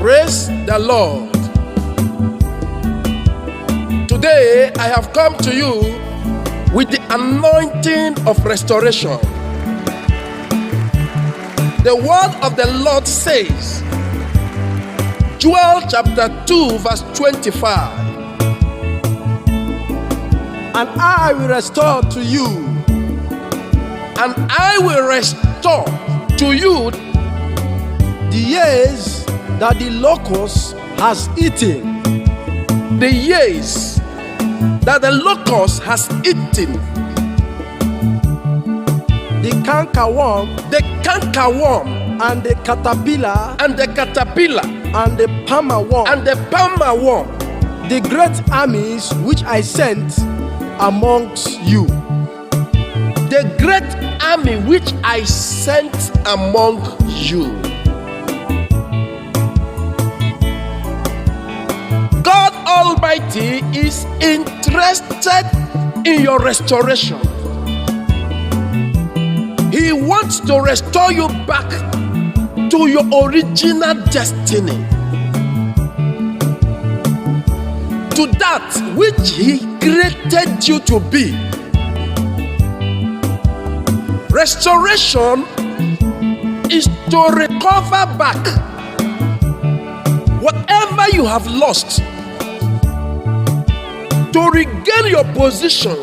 Praise the Lord. Today I have come to you with the anointing of restoration. The word of the Lord says, Joel chapter 2 verse 25. And I will restore to you. And I will restore to you The years that the locust has eaten. the years that the locust has eaten, The cankerworm the cankerworm and the caterpillar and the caterpillar and the palmerworm, and the palmer worm, the great armies which I sent amongst you. the great army which I sent among you. God Almighty is interested in your restoration. He wants to restore you back to your original destiny, to that which He created you to be. Restoration is to recover back whatever you have lost, to regain your position,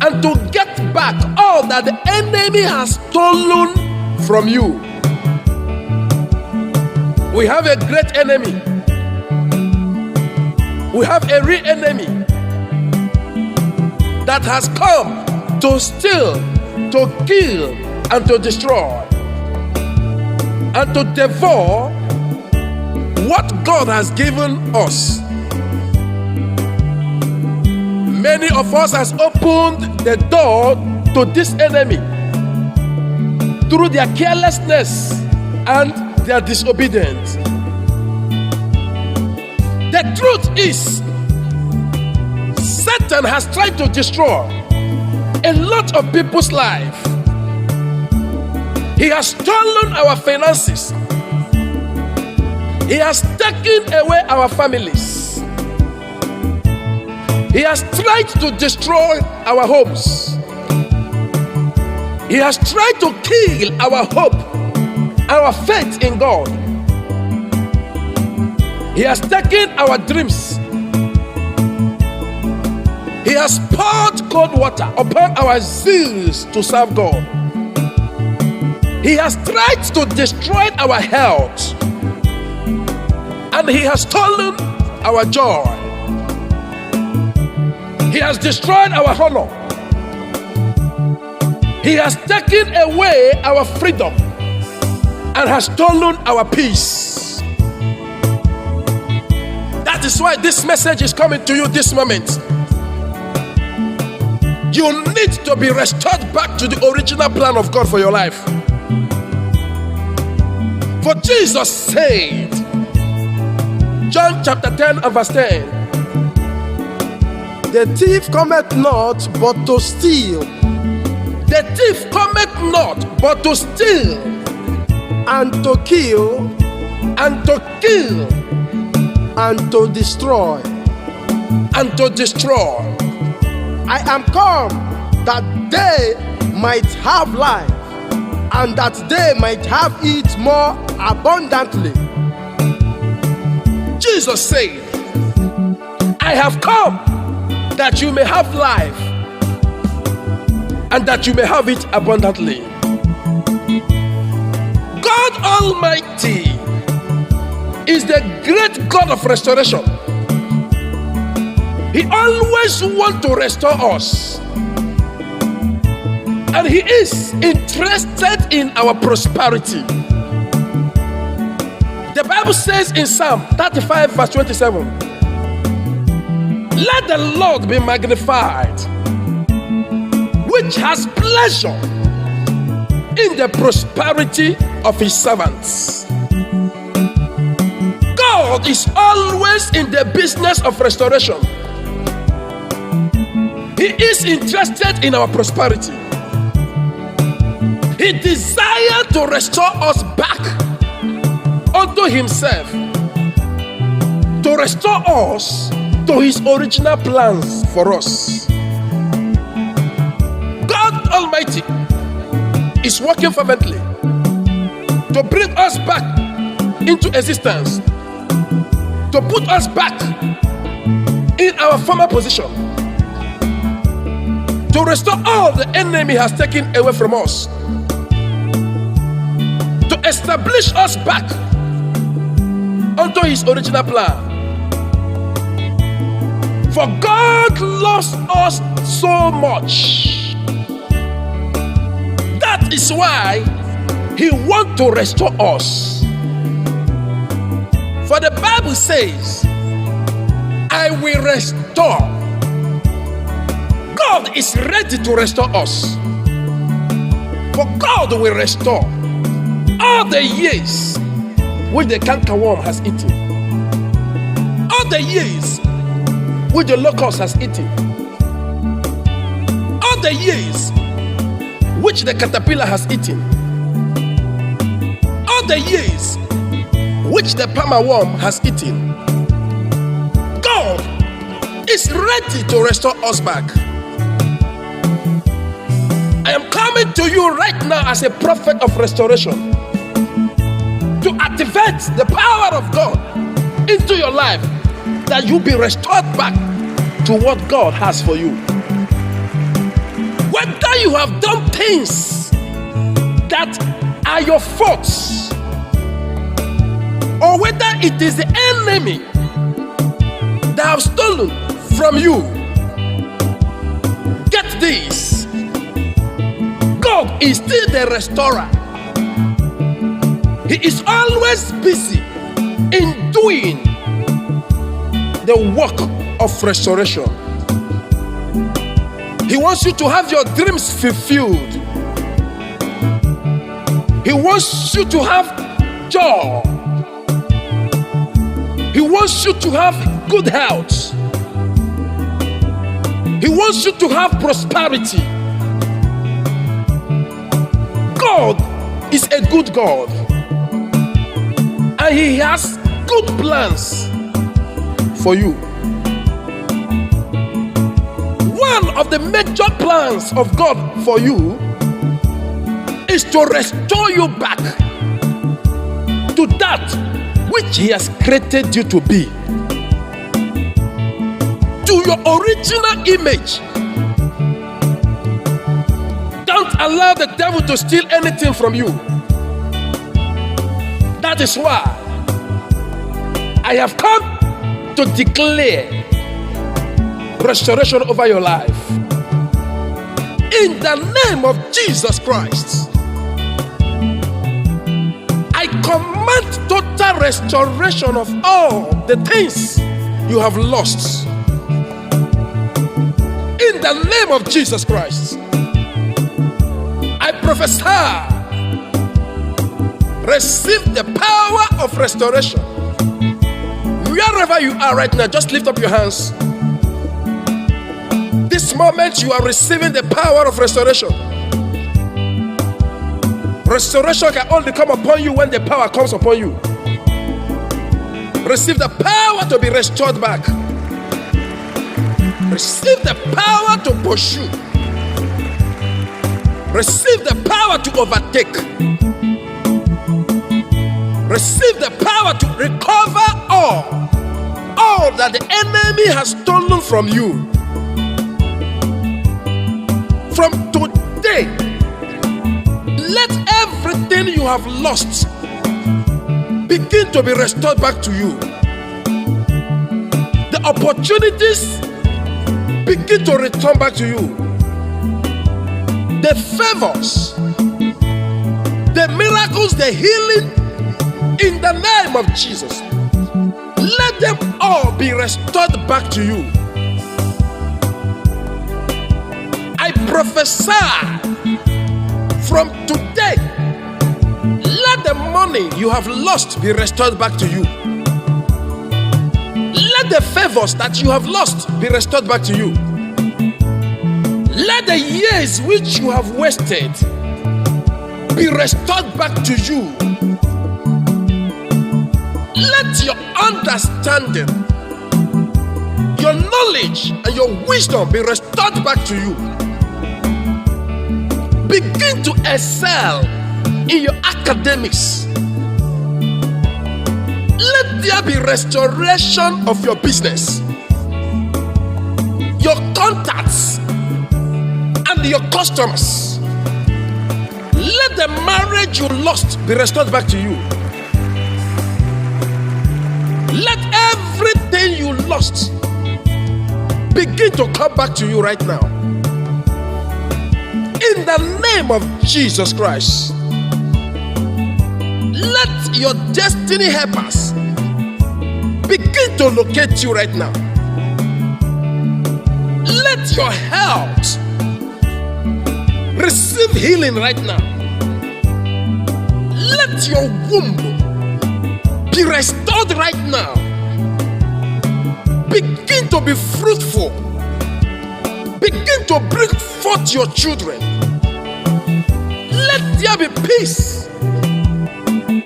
and to get back all that the enemy has stolen from you. We have a great enemy. We have a real enemy that has come to steal, to kill, and to destroy, and to devour what God has given us. Many of us has opened the door to this enemy through their carelessness and their disobedience. The truth is, Satan has tried to destroy a lot of people's life. He has stolen our finances. He has taken away our families. He has tried to destroy our homes. He has tried to kill our hope, our faith in God. He has taken our dreams. He has poured cold water upon our zeals to serve God. He has tried to destroy our health, and he has stolen our joy. He has destroyed our honor. He has taken away our freedom and has stolen our peace. That is why this message is coming to you this moment. You need to be restored back to the original plan of God for your life. For Jesus said, John chapter 10 and verse 10, The thief cometh not but to steal, the thief cometh not but to steal, and to kill, and to kill, and to destroy. and to destroy. I am come that they might have life, and that they might have it more abundantly. Jesus said, I have come that you may have life, and that you may have it abundantly. God Almighty is the great God of restoration. He always wants to restore us, and He is interested in our prosperity. The Bible says in Psalm 35 verse 27, let the Lord be magnified, which has pleasure in the prosperity of His servants. God is always in the business of restoration. He is interested in our prosperity. He desires to restore us back unto himself to restore us to his original plans for us. God Almighty is working fervently to bring us back into existence, to put us back in our former position, to restore all the enemy has taken away from us, to establish us back unto his original plan. For God loves us so much. That is why he wants to restore us. For the Bible says, I will restore. God is ready to restore us. For God will restore all the years which the cankerworm has eaten, all the years which the locust has eaten, all the years which the caterpillar has eaten, all the years which the palmer worm has eaten. God is ready to restore us back. I am coming to you right now as a prophet of restoration to activate the power of God into your life, that you be restored back to what God has for you. Whether you have done things that are your faults, or whether it is the enemy that have stolen from you, get this: God is still the restorer. He is always busy in doing the work of restoration. He wants you to have your dreams fulfilled. He wants you to have joy. He wants you to have good health. He wants you to have prosperity. God is a good God, and he has good plans for you. One of the major plans of God for you is to restore you back to that which he has created you to be, to your original image. Don't allow the devil to steal anything from you. That is why I have come to declare restoration over your life. In the name of Jesus Christ, I command total restoration of all the things you have lost. In the name of Jesus Christ, I prophesy, receive the power of restoration. Wherever you are right now, just lift up your hands. This moment you are receiving the power of restoration. Restoration can only come upon you when the power comes upon you. Receive the power to be restored back. Receive the power to pursue. Receive the power to overtake. Receive the power to recover all that the enemy has stolen from you. From today, let everything you have lost begin to be restored back to you. The opportunities begin to return back to you. The favors, the miracles, the healing, in the name of Jesus, let them all be restored back to you. I prophesy from today, let the money you have lost be restored back to you. Let the favors that you have lost be restored back to you. Let the years which you have wasted be restored back to you. Let your understanding, your knowledge, and your wisdom be restored back to you. Begin to excel in your academics. Let there be restoration of your business, your contacts, and your customers. Let the marriage you lost be restored back to you. Let everything you lost begin to come back to you right now. In the name of Jesus Christ, let your destiny helpers begin to locate you right now. Let your health receive healing right now. Let your womb be restored right now. Begin to be fruitful. Begin to bring forth your children. Let there be peace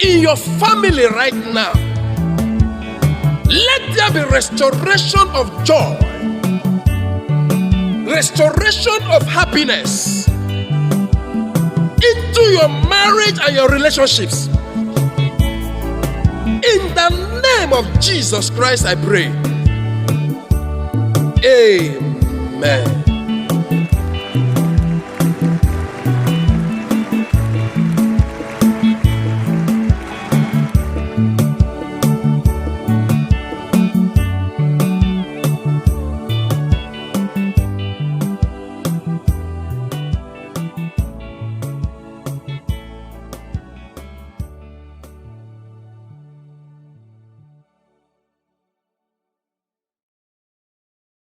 in your family right now. Let there be restoration of joy, restoration of happiness into your marriage and your relationships. In the name of Jesus Christ, I pray. Amen.